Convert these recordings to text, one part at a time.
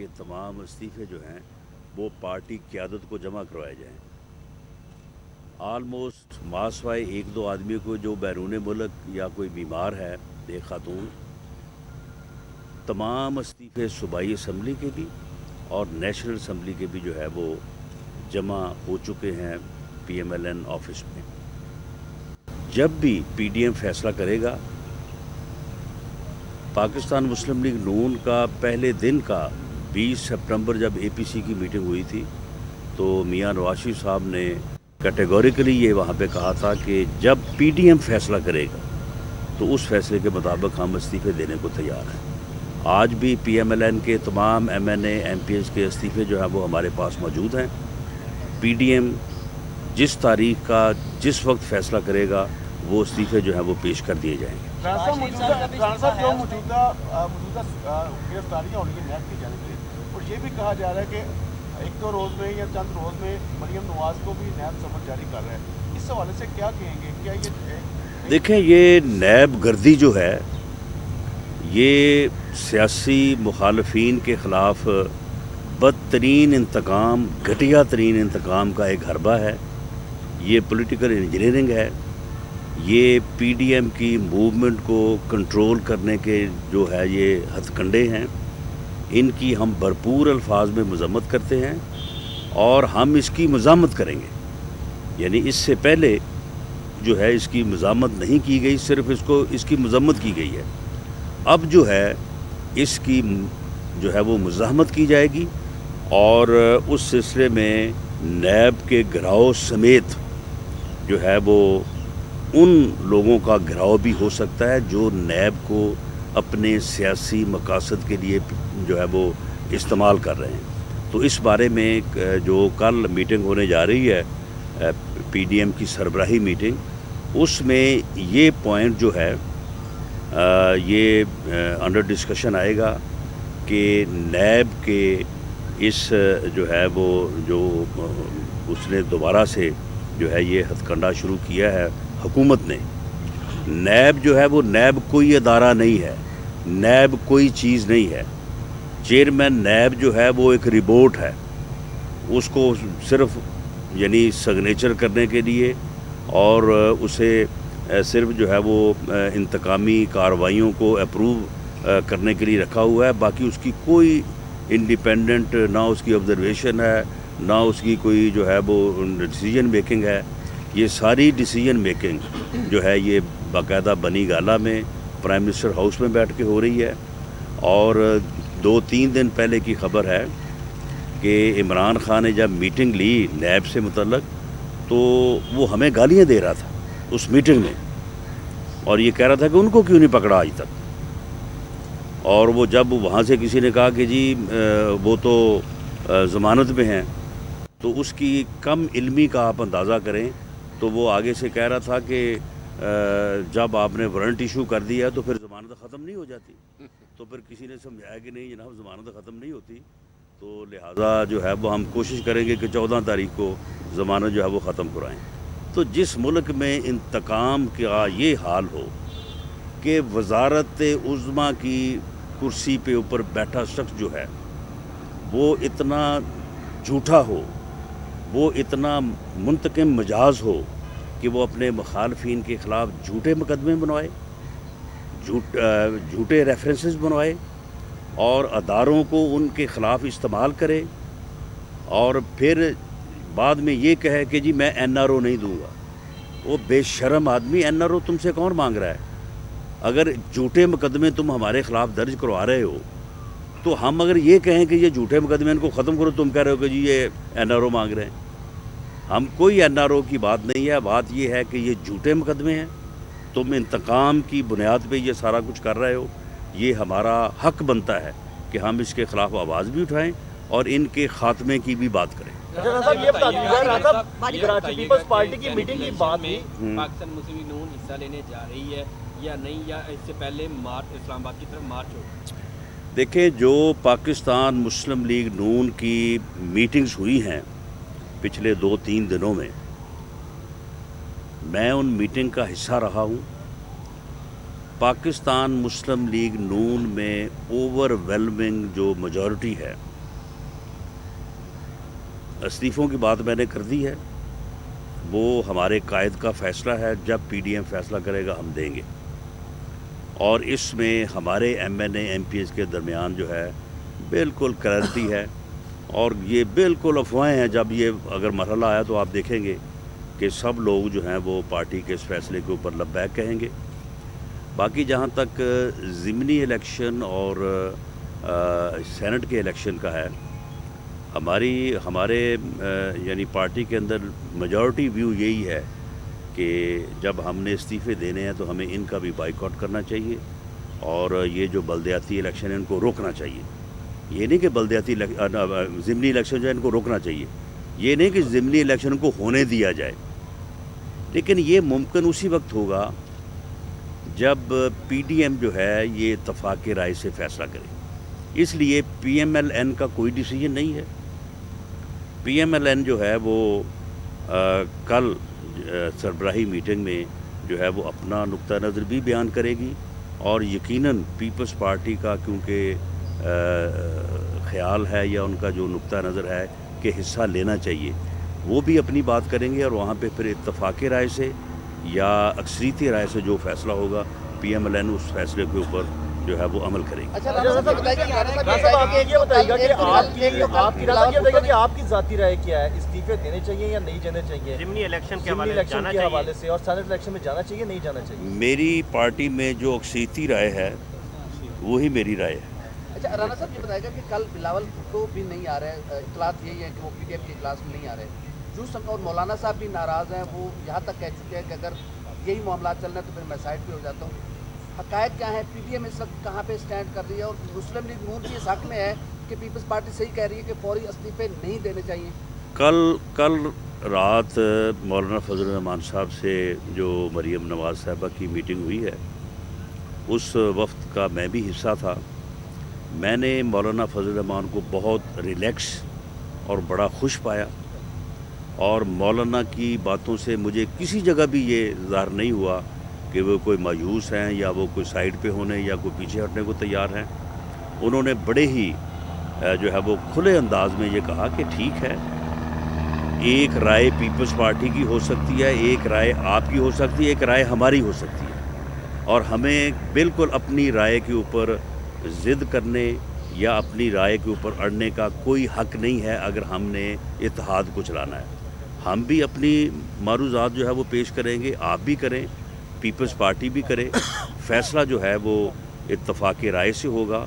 کے تمام استعفے جو ہیں وہ پارٹی قیادت کو جمع کروائے جائیں. آلموسٹ ماسوائے ایک دو آدمی کو جو بیرون ملک یا کوئی بیمار ہے، ایک خاتون، تمام استعفے صوبائی اسمبلی کے بھی اور نیشنل اسمبلی کے بھی جو ہے وہ جمع ہو چکے ہیں P M L N office میں. جب بھی پی ڈی ایم فیصلہ کرے گا، پاکستان مسلم لیگ نون کا پہلے دن کا 20 سپٹمبر جب اے پی سی کی میٹنگ ہوئی تھی تو میاں نواز شریف صاحب نے کیٹیگوریکلی یہ وہاں پہ کہا تھا کہ جب پی ڈی ایم فیصلہ کرے گا تو اس فیصلے کے مطابق ہم استعفے دینے کو تیار ہیں. آج بھی پی ایم ایل این کے تمام M N A M P S کے استعفے جو ہیں وہ ہمارے پاس موجود ہیں. پی ڈی ایم جس تاریخ کا جس وقت فیصلہ کرے گا وہ استعفے جو ہیں وہ پیش کر دیے جائیں گے. موجودہ گرفتاریاں ہو رہی ہیں نیب کی جانب سے، اور یہ بھی کہا جا رہا ہے کہ ایک دو روز میں یا چند روز میں مریم نواز کو بھی نیب سمن جاری کر رہا ہے. اس حوالے سے کیا کہیں گے؟ کیا یہ دیکھیں، یہ نیب گردی جو ہے یہ سیاسی مخالفین کے خلاف بدترین انتقام، گھٹیا ترین انتقام کا ایک حربہ ہے. یہ پولیٹیکل انجینئرنگ ہے. یہ پی ڈی ایم کی موومنٹ کو کنٹرول کرنے کے جو ہے یہ ہتھ کنڈے ہیں. ان کی ہم بھرپور الفاظ میں مذمت کرتے ہیں اور ہم اس کی مزاحمت کریں گے. یعنی اس سے پہلے جو ہے اس کی مزاحمت نہیں کی گئی، صرف اس کی مذمت کی گئی ہے. اب جو ہے اس کی جو ہے وہ مزاحمت کی جائے گی اور اس سلسلے میں نیب کے گھراؤ سمیت جو ہے وہ ان لوگوں کا گھراؤ بھی ہو سکتا ہے جو نیب کو اپنے سیاسی مقاصد کے لیے جو ہے وہ استعمال کر رہے ہیں. تو اس بارے میں جو کل میٹنگ ہونے جا رہی ہے پی ڈی ایم کی سربراہی میٹنگ، اس میں یہ پوائنٹ جو ہے یہ انڈر ڈسکشن آئے گا کہ نیب کے اس جو ہے وہ جو اس نے دوبارہ سے جو ہے یہ ہتھ کنڈا شروع کیا ہے حکومت نے. نیب جو ہے وہ نیب کوئی ادارہ نہیں ہے، نیب کوئی چیز نہیں ہے. چیئرمین نیب جو ہے وہ ایک رپورٹ ہے، اس کو صرف یعنی سگنیچر کرنے کے لیے اور اسے صرف جو ہے وہ انتقامی کارروائیوں کو اپروو کرنے کے لیے رکھا ہوا ہے. باقی اس کی کوئی انڈیپینڈنٹ نہ اس کی آبزرویشن ہے، نہ اس کی کوئی جو ہے وہ ڈیسیجن میکنگ ہے. یہ ساری ڈیسیجن میکنگ جو ہے یہ باقاعدہ بنی گالہ میں پرائم منسٹر ہاؤس میں بیٹھ کے ہو رہی ہے. اور 2-3 دن پہلے کی خبر ہے کہ عمران خان نے جب میٹنگ لی نیب سے متعلق تو وہ ہمیں گالیاں دے رہا تھا اس میٹنگ میں، اور یہ کہہ رہا تھا کہ ان کو کیوں نہیں پکڑا آج تک. اور وہ جب وہاں سے کسی نے کہا کہ جی وہ تو ضمانت میں ہیں، تو اس کی کم علمی کا آپ اندازہ کریں. تو وہ آگے سے کہہ رہا تھا کہ جب آپ نے وارنٹ ایشو کر دیا تو پھر ضمانت ختم نہیں ہو جاتی. تو پھر کسی نے سمجھایا کہ نہیں جناب، ضمانت ختم نہیں ہوتی، تو لہٰذا جو ہے وہ ہم کوشش کریں گے کہ 14 تاریخ کو ضمانت جو ہے وہ ختم کرائیں. تو جس ملک میں انتقام کا یہ حال ہو کہ وزارت عظمیٰ کی کرسی پہ اوپر بیٹھا شخص جو ہے وہ اتنا جھوٹا ہو، وہ اتنا منتقم مجاز ہو کہ وہ اپنے مخالفین کے خلاف جھوٹے مقدمے بنوائے، جھوٹے ریفرنسز بنوائے اور اداروں کو ان کے خلاف استعمال کرے، اور پھر بعد میں یہ کہے کہ جی میں این آر او نہیں دوں گا. وہ بے شرم آدمی، این آر او تم سے کون مانگ رہا ہے؟ اگر جھوٹے مقدمے تم ہمارے خلاف درج کروا رہے ہو تو ہم اگر یہ کہیں کہ یہ جھوٹے مقدمے ان کو ختم کرو، تم کہہ رہے ہو کہ جی یہ این آر او مانگ رہے ہیں. ہم کوئی این آر او کی بات نہیں ہے. بات یہ ہے کہ یہ جھوٹے مقدمے ہیں، تم انتقام کی بنیاد پہ یہ سارا کچھ کر رہے ہو. یہ ہمارا حق بنتا ہے کہ ہم اس کے خلاف آواز بھی اٹھائیں اور ان کے خاتمے کی بھی بات کریں. کراچی پیپلز پارٹی کی میٹنگ کی بات میں پاکستان مسلم لیگ نون حصہ لینے جا رہی ہے یا نہیں، یا اس سے پہلے اسلام آباد کی طرف مارچ ہو؟ دیکھیں، جو پاکستان مسلم لیگ نون کی میٹنگز ہوئی ہیں پچھلے 2-3 دنوں میں ان میٹنگ کا حصہ رہا ہوں. पाकिस्तान मुस्लिम लीग नून में ओवरवेलमिंग जो मेजॉरिटी है, इस्तीफ़ों की बात मैंने कर दी है, वो हमारे कायद का फ़ैसला है। जब पीडीएम फ़ैसला करेगा हम देंगे, और इसमें हमारे एमएनए एमपीएस के दरमियान जो है बिल्कुल क्लैरिटी है, और ये बिल्कुल अफवाहें हैं। जब ये अगर मरहला आया तो आप देखेंगे कि सब लोग जो हैं वो पार्टी के इस फैसले के ऊपर लब्बैक कहेंगे। बाकी जहाँ तक ज़िमनी इलेक्शन और सेनेट के इलेक्शन का है, हमारे यानी पार्टी के अंदर मेजॉरिटी व्यू यही है कि जब हमने इस्तीफ़े देने हैं तो हमें इनका भी बाइकआउट करना चाहिए, और ये जो बलदियाती इलेक्शन है इनको रोकना चाहिए। ये नहीं कि बलदियाती ज़िमनी इलेक्शन जो है इनको रोकना चाहिए, ये नहीं कि ज़िमनी इलेक्शन को होने दिया जाए, लेकिन ये मुमकिन उसी वक्त होगा जब पीडीएम जो है ये इत्तफाक की राय से फ़ैसला करे। इसलिए पीएमएलएन का कोई डिसीजन नहीं है। पीएमएलएन जो है वो कल सरबराही मीटिंग में जो है वो अपना नुक्ता नज़र भी बयान करेगी, और यकीनन पीपल्स पार्टी का क्योंकि ख़्याल है या उनका जो नुक्ता नज़र है कि हिस्सा लेना चाहिए, वो भी अपनी बात करेंगे, और वहाँ पे फिर इत्तफाक़ी राय से या अक्सरीती राय से जो फ़ैसला होगा पीएमएलएन उस फैसले के ऊपर जो है वो अमल करेगी। अच्छा राणा साहब बताइए कि आपकी ज़ाती राय क्या है, इस्तीफे देने चाहिए या नहीं देने चाहिए ज़िमनी इलेक्शन के हवाले से, और सेनेट इलेक्शन में जाना चाहिए नहीं जाना चाहिए? मेरी पार्टी में जो अक्सरीती राय है वही मेरी राय है। अच्छा राणा साहब ये बताएगा कि कल बिलावल भुट्टो भी नहीं आ रहे हैं, इतलात यही है कि वो पीडीएम की क्लास में नहीं आ रहे, जूस और मौलाना साहब भी नाराज़ हैं, वो यहाँ तक कह चुके हैं कि अगर यही मामला चल रहे हैं तो फिर मैं साइड पे हो जाता हूँ। हक़ायक़ क्या है, पीडीएम इस वक्त कहाँ पे स्टैंड कर रही है, और मुस्लिम लीग नून भी इस हक़ में है कि पीपल्स पार्टी सही कह रही है कि फौरी इस्तीफे नहीं देने चाहिए? कल रात मौलाना फजल रहमान साहब से जो मरीम नवाज़ साहबा की मीटिंग हुई है, उस वक्त का मैं भी हिस्सा था। मैंने मौलाना फजल रहमान को बहुत रिलैक्स और बड़ा खुश पाया, और मौलाना की बातों से मुझे किसी जगह भी ये ज़ाहिर नहीं हुआ कि वो कोई मायूस हैं या वो कोई साइड पे होने या कोई पीछे हटने को तैयार हैं। उन्होंने बड़े ही जो है वो खुले अंदाज में ये कहा कि ठीक है, एक राय पीपल्स पार्टी की हो सकती है, एक राय आपकी हो सकती है, एक राय हमारी हो सकती है, और हमें बिल्कुल अपनी राय के ऊपर ज़िद करने या अपनी राय के ऊपर अड़ने का कोई हक़ नहीं है। अगर हमने इत्तेहाद को चलाना है, हम भी अपनी मारूज़ात जो है वो पेश करेंगे, आप भी करें, पीपल्स पार्टी भी करे। फ़ैसला जो है वो इत्तफाक़ी राय से होगा,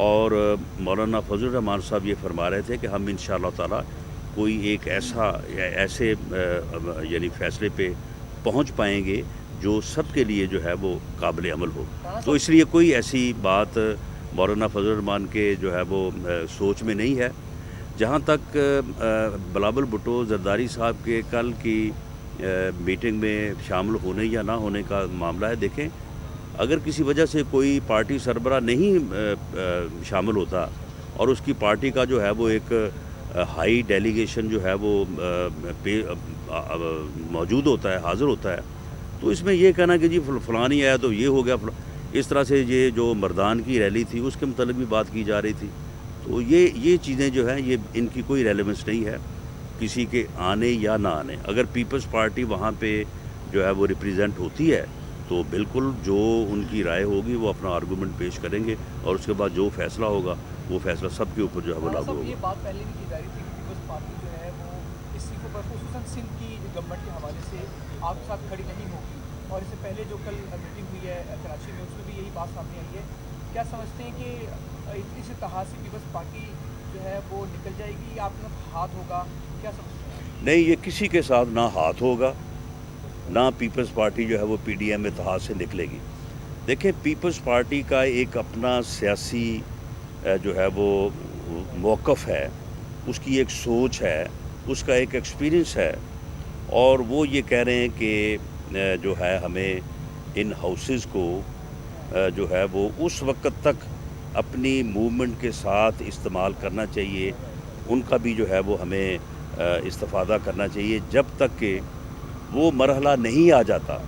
और मौलाना फजल रहमान साहब ये फरमा रहे थे कि हम इंशाअल्लाह ताला कोई एक ऐसे यानी फ़ैसले पे पहुंच पाएंगे जो सब के लिए जो है वो काबिल अमल हो। तो इसलिए कोई ऐसी बात मौलाना फजल रहमान के जो है वो सोच में नहीं है। जहाँ तक बिलावल भुट्टो जरदारी साहब के कल की मीटिंग में शामिल होने या ना होने का मामला है, देखें अगर किसी वजह से कोई पार्टी सरबराह नहीं शामिल होता और उसकी पार्टी का जो है वो एक हाई डेलीगेशन जो है वो मौजूद होता है, हाज़िर होता है, तो इसमें ये कहना कि जी फ़लाँ नहीं आया तो ये हो गया, इस तरह से ये जो मर्दान की रैली थी उसके मतलब भी बात की जा रही थी। तो ये चीज़ें जो हैं ये इनकी कोई रेलेवेंस नहीं है किसी के आने या ना आने। अगर पीपल्स पार्टी वहाँ पे जो है वो रिप्रेजेंट होती है तो बिल्कुल जो उनकी राय होगी वो अपना आर्गूमेंट पेश करेंगे, और उसके बाद जो फैसला होगा वो फैसला सबके ऊपर जो है वो लागू होगा। ये बात पहले भी की जा रही थी कि पीपल्स पार्टी जो है वो इस चीज़ पर खुसूसन सिंध की गवर्नमेंट के हवाले से आपके साथ खड़ी नहीं होगी, और इससे पहले जो कल मीटिंग हुई है कराची में उसमें भी यही बात सामने आई है। क्या समझते हैं कि इस इत्तेहाद से पीपल्स पार्टी जो है वो निकल जाएगी या आपके साथ हाथ होगा, क्या समझते हैं? नहीं, ये किसी के साथ ना हाथ होगा ना पीपल्स पार्टी जो है वो पीडीएम इत्तेहाद से निकलेगी। देखिए पीपल्स पार्टी का एक अपना सियासी जो है वो मौक़िफ़ है, उसकी एक सोच है, उसका एक एक्सपीरियंस है, और वो ये कह रहे हैं कि जो है हमें इन हाउसेस को जो है वो उस वक्त तक अपनी मूवमेंट के साथ इस्तेमाल करना चाहिए, उनका भी जो है वो हमें इस्तिफ़ादा करना चाहिए जब तक कि वो मरहला नहीं आ जाता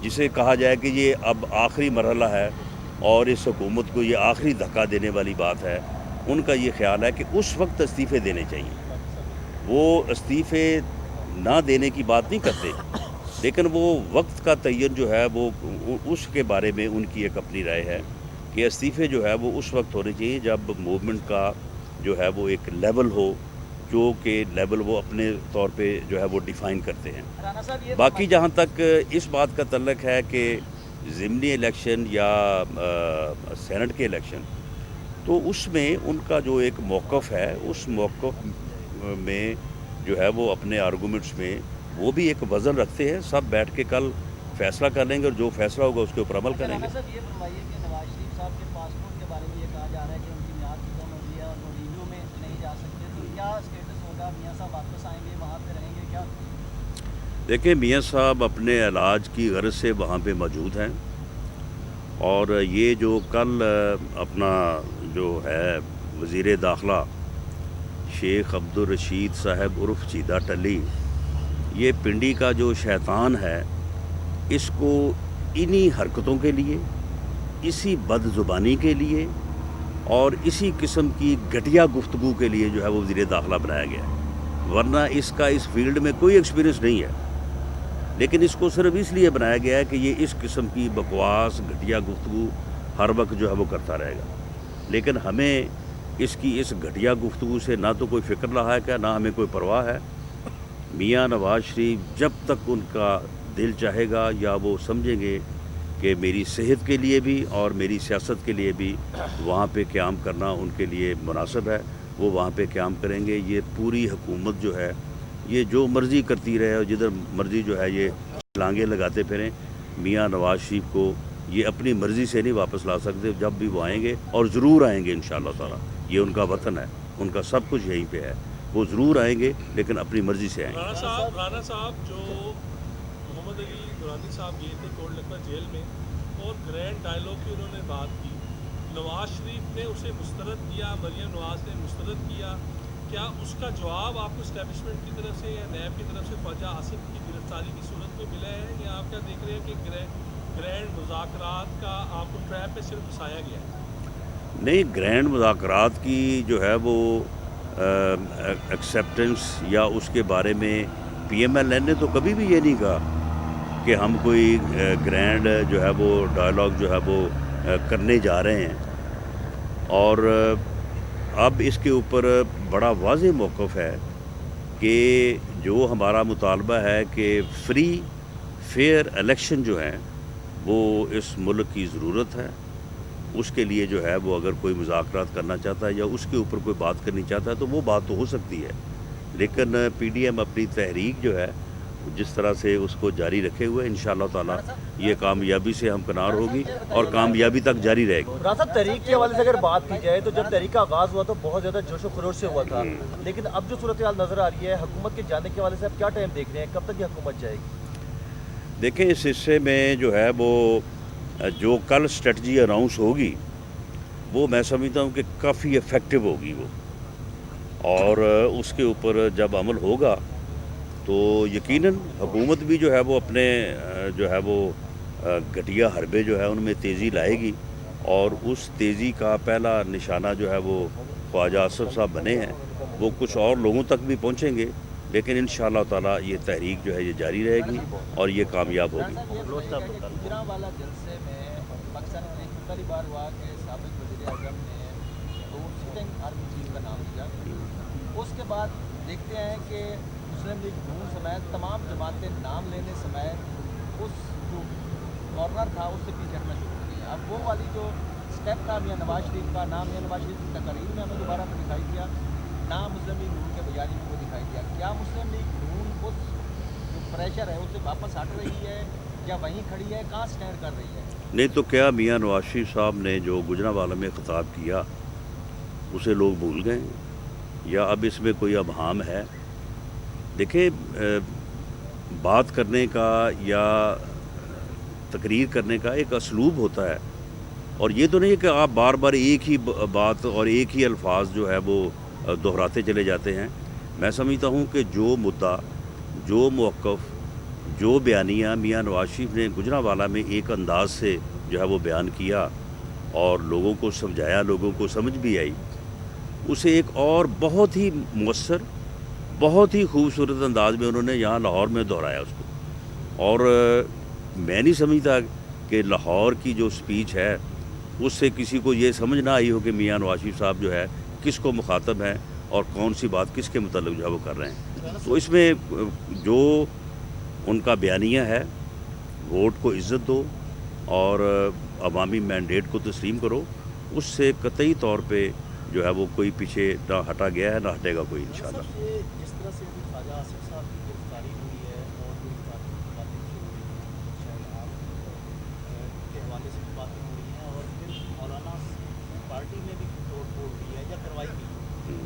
जिसे कहा जाए कि ये अब आखिरी मरहला है और इस हुकूमत को ये आखिरी धक्का देने वाली बात है, उनका ये ख्याल है कि उस वक्त इस्तीफ़े देने चाहिए। वो इस्तीफ़े ना देने की बात नहीं करते, लेकिन वो वक्त का तयन जो है वो उसके बारे में उनकी एक अपनी राय है कि इस्तीफ़े जो है वो उस वक्त होने चाहिए जब मूवमेंट का जो है वो एक लेवल हो, जो कि लेवल वो अपने तौर पे जो है वो डिफ़ाइन करते हैं। बाकी जहाँ तक इस बात का तल्लक है कि ज़िमनी इलेक्शन या सेनेट के इलेक्शन, तो उसमें उनका जो एक मौक़िफ़ है, उस मौक़िफ़ में जो है वो अपने आर्गूमेंट्स में वो भी एक वज़न रखते हैं। सब बैठ के कल फ़ैसला कर लेंगे और जो फ़ैसला होगा उसके ऊपर अमल करेंगे। सर ये फरमाइए कि नवाज शरीफ साहब के पासपोर्ट के बारे में ये कहा जा रहा है कि उनकी मियाद खत्म हो गई है और वो रिव्यू में नहीं जा सकते, तो क्या स्टेटस होगा? मियाँ साहब वापस आएंगे, वहाँ पे रहेंगे क्या? देखिए, मियाँ साहब अपने इलाज की गर्ज से वहाँ पे मौजूद हैं और ये जो कल अपना जो है वज़ीर दाखिला शेख अब्दुल रशीद साहब उर्फ़ चीदा टली, ये पिंडी का जो शैतान है, इसको इन्हीं हरकतों के लिए, इसी बदज़ुबानी के लिए और इसी किस्म की घटिया गुफ्तगू के लिए जो है वो वज़ीर दाखिला बनाया गया है। वरना इसका इस फील्ड में कोई एक्सपीरियंस नहीं है, लेकिन इसको सिर्फ इसलिए बनाया गया है कि ये इस किस्म की बकवास घटिया गुफ्तगू हर वक्त जो है वो करता रहेगा। लेकिन हमें इसकी इस घटिया गुफ्तगू से ना तो कोई फ़िक्र रहा है क्या, ना हमें कोई परवाह है। मियाँ नवाज शरीफ जब तक उनका दिल चाहेगा या वो समझेंगे कि मेरी सेहत के लिए भी और मेरी सियासत के लिए भी वहाँ पे क़याम करना उनके लिए मुनासिब है, वो वहाँ पे क़याम करेंगे। ये पूरी हुकूमत जो है ये जो मर्ज़ी करती रहे और जिधर मर्ज़ी जो है ये लांगे लगाते फिरें। मियाँ नवाज शरीफ को ये अपनी मर्ज़ी से नहीं वापस ला सकते। जब भी वो आएंगे और ज़रूर आएंगे इंशाअल्लाह ताला, ये उनका वतन है, उनका सब कुछ यहीं पे है, वो ज़रूर आएंगे लेकिन अपनी मर्ज़ी से आएंगे। राणा साहब जो मोहम्मद अली दुरानी साहब गए थे कोर्ट लखपत जेल में और ग्रैंड डायलॉग की उन्होंने बात की, नवाज शरीफ ने उसे मुस्तरद किया, मरियम नवाज ने मुस्तरद किया, क्या उसका जवाब आपको इस्टेब्लिशमेंट की तरफ से या नैब की तरफ से ख्वाजा आसिफ की गिरफ्तारी की सूरत में मिला है, या आप क्या देख रहे हैं कि ग्रैंड मुज़ाकरात का आपको ट्रैप में सिर्फ फंसाया गया है? नहीं, ग्रैंड मुज़ाकरात की जो है वो एक्सेप्टेंस या उसके बारे में PMLN ने तो कभी भी ये नहीं कहा कि हम कोई ग्रैंड जो है वो डायलॉग जो है वो करने जा रहे हैं। और अब इसके ऊपर बड़ा वाज़ेह मौक़िफ़ है कि जो हमारा मुतालबा है कि फ्री फेयर इलेक्शन जो हैं वो इस मुल्क की ज़रूरत है। उसके लिए जो है वो अगर कोई मुज़ाकरात करना चाहता है या उसके ऊपर कोई बात करनी चाहता है तो वो बात तो हो सकती है, लेकिन PDM अपनी तहरीक जो है जिस तरह से उसको जारी रखे हुए इंशाअल्लाह ताला ये कामयाबी से हमकनार होगी और कामयाबी तक जारी रहेगी। राणा साहब, तहरीक के हवाले से अगर बात की जाए तो जब तहरीक का आगाज़ हुआ तो बहुत ज़्यादा जोशो खरोश से हुआ था, लेकिन अब जो सूरत हाल नज़र आ रही है हुकूमत के जाने के हवाले से आप क्या टाइम देख रहे हैं, कब तक ये हुकूमत जाएगी? देखें, इस हिस्से में जो है वो जो कल स्ट्रेटजी अनाउंस होगी वो मैं समझता हूँ कि काफ़ी इफ़ेक्टिव होगी वो, और उसके ऊपर जब अमल होगा तो यकीनन हुकूमत भी जो है वो अपने जो है वो घटिया हरबे जो है उनमें तेज़ी लाएगी और उस तेज़ी का पहला निशाना जो है वो ख्वाजा आसिफ साहब बने हैं, वो कुछ और लोगों तक भी पहुँचेंगे, लेकिन इंशाअल्लाह ताला ये तहरीक जो है ये जारी रहेगी और ये कामयाब होगी। गुजरांवाला जलसे में पाकिस्तान में पहली बार हुआ कि साबिक़ वज़ीर-ए-आज़म ने तो सिटिंग आर्मी चीफ का नाम लिया। उसके बाद देखते हैं कि मुस्लिम लीग नून समेत तमाम जमातें नाम लेने समेत उस जो गवर्नर था उससे पीछे हटना शुरू कर दिया। अब वो वाली जो स्टेप था मियाँ नवाज शरीफ का नाम, मियाँ नवाज शरीफ की तकरीर में हमें दोबारा में दिखाई दिया, नाम मुस्लिम लीग नून के बयानी में वो दिखाई दिया। क्या मुस्लिम लीग नून उस जो प्रेशर है उससे वापस हट रही है या वहीं खड़ी है, कहाँ स्टैंड कर रही है? नहीं तो क्या मियाँ नवाज शरीफ साहब ने जो गुजरांवाला में ख़िताब किया उसे लोग भूल गए या अब इसमें कोई अबहाम है? देखिए, बात करने का या तकरीर करने का एक असलूब होता है, और ये तो नहीं है कि आप बार बार एक ही बात और एक ही अल्फाज जो है वो दोहराते चले जाते हैं। मैं समझता हूँ कि जो मुद्दा, जो मौक़िफ़ जो बयानिया मियाँ नवाज शरीफ ने गुजरांवाला में एक अंदाज से जो है वो बयान किया और लोगों को समझाया, लोगों को समझ भी आई, उसे एक और बहुत ही मुअस्सर, बहुत ही खूबसूरत अंदाज में उन्होंने यहाँ लाहौर में दोहराया उसको। और मैं नहीं समझता कि लाहौर की जो स्पीच है उससे किसी को ये समझ ना आई हो कि मियाँ नवाज शरीफ साहब जो है किसको मुखातब हैं और कौन सी बात किसके मतलब जो है वो कर रहे हैं। तो इसमें जो उनका बयानिया है, वोट को इज़्ज़त दो और अवामी मैंडेट को तस्लीम करो, उससे कतई तौर पे जो है वो कोई पीछे ना हटा गया है, ना हटेगा कोई इंशाल्लाह। जिस तरह से अभी ख्वाजा आसिफ साहब की गिरफ्तारी हुई है और कोई बातें शुरू हुई हैं, शायद आप के हवाले से भी बातें हो रही हैं और फिर मौलाना पार्टी में भी तोड़ फोड़ हुई है या करवाई भी है,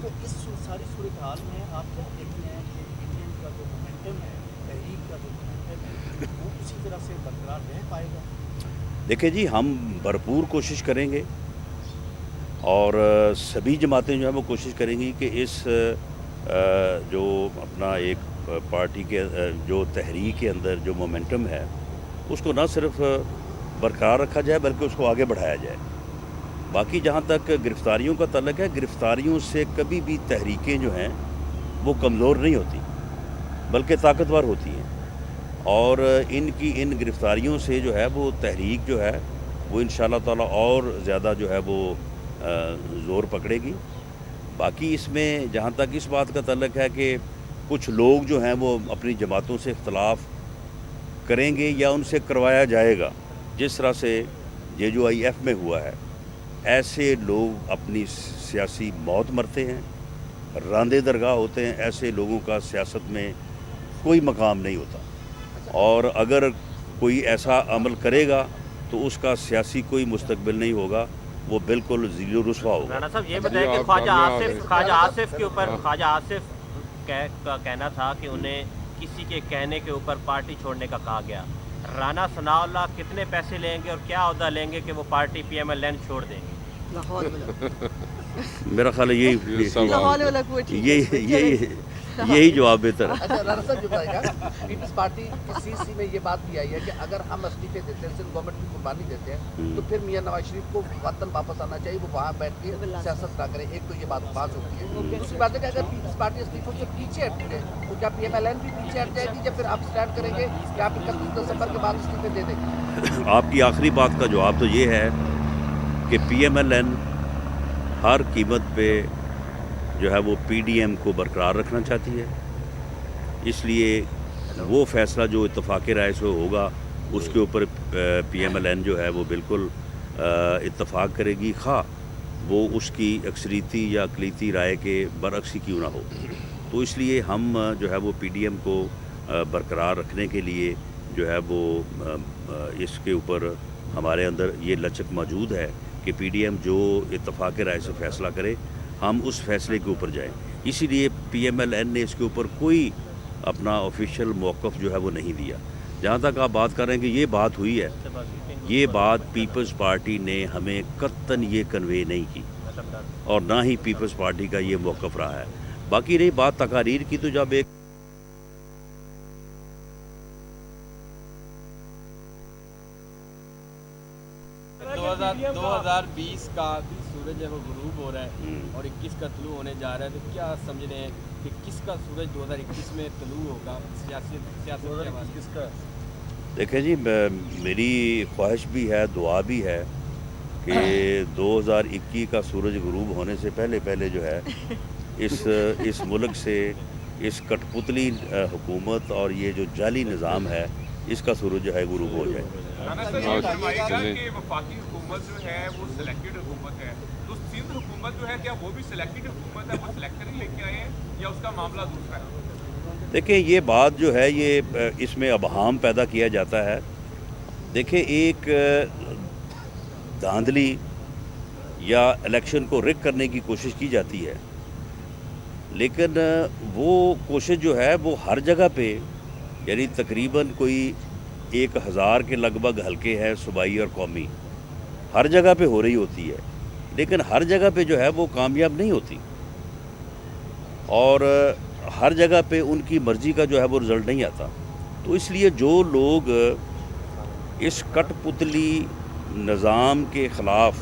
तो इस सारी सूरत हाल में आप क्या देखते हैं कि इंडियन का जो मोमेंटम है, तहरीक का जो मोमेंटम है, वो उसी तरह से बरकरार रह पाएगा? देखिए जी, हम भरपूर कोशिश करेंगे और सभी जमातें जो है वो कोशिश करेंगी कि इस जो अपना एक पार्टी के जो तहरीक के अंदर जो मोमेंटम है उसको ना सिर्फ बरकरार रखा जाए बल्कि उसको आगे बढ़ाया जाए। बाकी जहाँ तक गिरफ़्तारियों का तल्लुक़ है, गिरफ़्तारियों से कभी भी तहरीकें जो हैं वो कमज़ोर नहीं होती बल्कि ताकतवर होती हैं और इनकी इन गिरफ़्तारियों से जो है वो तहरीक जो है वो इंशाअल्लाह ताला और ज़्यादा जो है वो ज़ोर पकड़ेगी। बाकी इसमें जहाँ तक इस बात का तल्लुक़ है कि कुछ लोग जो हैं वो अपनी जमातों से इख्तलाफ करेंगे या उनसे करवाया जाएगा, जिस तरह से JUIF में हुआ है, ऐसे लोग अपनी सियासी मौत मरते हैं, रांदे दरगाह होते हैं। ऐसे लोगों का सियासत में कोई मकाम नहीं होता और अगर कोई ऐसा अमल करेगा तो उसका सियासी कोई मुस्तकबिल नहीं होगा, वो बिल्कुल ज़ीरो रुस्वा होगा। राणा साहब ये बताया कि ख्वाजा आसिफ के ऊपर ख्वाजा आसिफ का कहना था कि उन्हें किसी के कहने के ऊपर पार्टी छोड़ने का कहा गया। राणा सनाउल्लाह कितने पैसे लेंगे और क्या अहदा लेंगे कि वो पार्टी PMLN छोड़ देंगे? मेरा ख्याल है यही जवाब बेहतर है। अच्छा, राणा साहब ये बताएगा, पीपल्स पार्टी की CC में ये बात भी आई है कि अगर हम इस्तीफे देते हैं, सिर्फ गवर्नमेंट की कुर्बानी देते हैं, तो फिर मियां नवाज शरीफ को वतन वापस आना चाहिए, वो वहाँ बैठ के सियासत ना करे। एक तो ये बात बात होती है। दूसरी बात है कि अगर पीपल्स पार्टी इस्तीफों से पीछे हटती है तो क्या PMLN भी पीछे हट जाएगी या फिर आप स्टैंड करेंगे कि आप 31 दिसंबर के बाद इस्तीफे दे देंगे? आपकी आखिरी बात का जवाब तो ये है कि PMLN हर कीमत पे जो है वो PDM को बरकरार रखना चाहती है, इसलिए वो फ़ैसला जो इत्तफ़ाक़ राय से होगा उसके ऊपर PMLN जो है वो बिल्कुल इत्तफ़ाक़ करेगी, खा वो उसकी अक्सरीती या अक़लीती राय के बरअक्स ही क्यों ना हो। तो इसलिए हम जो है वो PDM को बरकरार रखने के लिए जो है वो इसके ऊपर हमारे अंदर ये लचक मौजूद है कि PDM जो इत्तफ़ाक़ राय से फ़ैसला करे हम उस फैसले के ऊपर जाएं। इसीलिए PMLN ने इसके ऊपर कोई अपना ऑफिशियल मौक़िफ़ जो है वो नहीं दिया। जहाँ तक आप बात कर रहे हैं कि ये बात हुई है, ये बात पीपल्स पार्टी ने हमें कत्तन ये कन्वे नहीं की और ना ही पीपल्स पार्टी का ये मौक़िफ़ रहा है। बाकी रही बात तकारीर की, तो जब एक 2020 का सूरज है वो गुरूब हो रहा है और 21 का तुलू होने जा रहा है, तो क्या समझ रहे हैं कि किसका सूरज 2021 में तुलू होगा सियासत के हवाले? किसका? देखें जी, मेरी ख्वाहिश भी है, दुआ भी है कि 2021 का सूरज गुरूब होने से पहले जो है इस मुल्क से इस कठपुतली हुकूमत और ये जो जाली निज़ाम है इसका सूरज जो है गुरूब हो जाए। वफाकी हुकूमत जो है वो सिलेक्टेड हुकूमत है, तो सिंध हुकूमत जो है क्या वो भी सिलेक्टेड हुकूमत है, वो सिलेक्टर ही लेके आए हैं या उसका मामला दूसरा है? देखिए, ये बात जो है ये इसमें अबहाम पैदा किया जाता है। देखिए, एक धांधली या इलेक्शन को रिग करने की कोशिश की जाती है, लेकिन वो कोशिश जो है वो हर जगह पे, यानी तकरीबन कोई 1000 के लगभग हलके हैं सूबाई और कौमी, हर जगह पे हो रही होती है, लेकिन हर जगह पे जो है वो कामयाब नहीं होती और हर जगह पे उनकी मर्ज़ी का जो है वो रिज़ल्ट नहीं आता। تو اس لیے جو لوگ اس کٹپتلی نظام کے خلاف،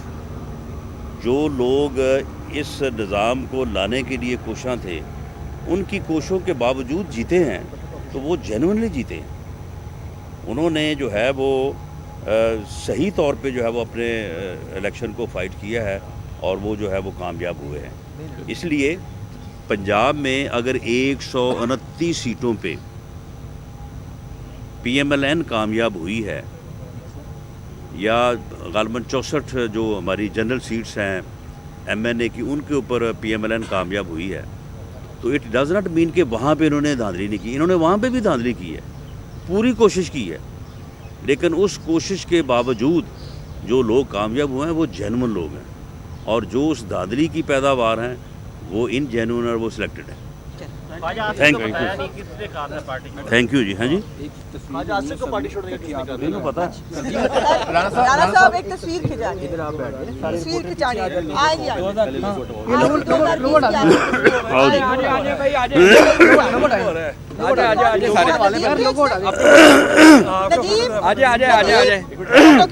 جو لوگ اس نظام کو لانے کے لیے کوشاں تھے، ان کی کوششوں کے باوجود جیتے ہیں تو وہ جینوئنلی جیتے ہیں. انہوں نے جو ہے وہ صحیح طور پہ جو ہے وہ اپنے الیکشن کو فائٹ کیا ہے اور وہ جو ہے وہ کامیاب ہوئے ہیں. اس لیے پنجاب میں اگر 129 سیٹوں پہ پی ایم ایل این کامیاب ہوئی ہے، یا غالباً 64 جو ہماری جنرل سیٹس ہیں ایم این اے کی، ان کے اوپر پی ایم ایل این کامیاب ہوئی ہے، تو اٹ ڈز ناٹ مین کہ وہاں پہ انہوں نے دھاندلی نہیں کی. انہوں نے وہاں پہ بھی دھاندلی کی ہے، پوری کوشش کی ہے، لیکن اس کوشش کے باوجود جو لوگ کامیاب ہوئے ہیں وہ جینون لوگ ہیں، اور جو اس دھاندلی کی پیداوار ہیں وہ ان جینون اور وہ سلیکٹڈ ہیں. خواجہ آصف Thank کو you. بتایا نہیں کس نے کہا تھا پارٹی چھوڑنے تھینک یو جی. ہاں جی، خواجہ آصف کو پارٹی چھوڑنے کا کس نے کہا تھا؟ پتہ ہے. رانا صاحب ایک تصویر کھچانی ہے. تصویر کھچانی ہے. آئیے فوٹو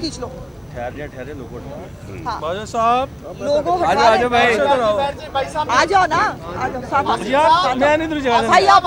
کھینچ لو. خواجہ صاحب لوگوں آجو بھائی آ جاؤ نا. میں نہیں بھائی آپ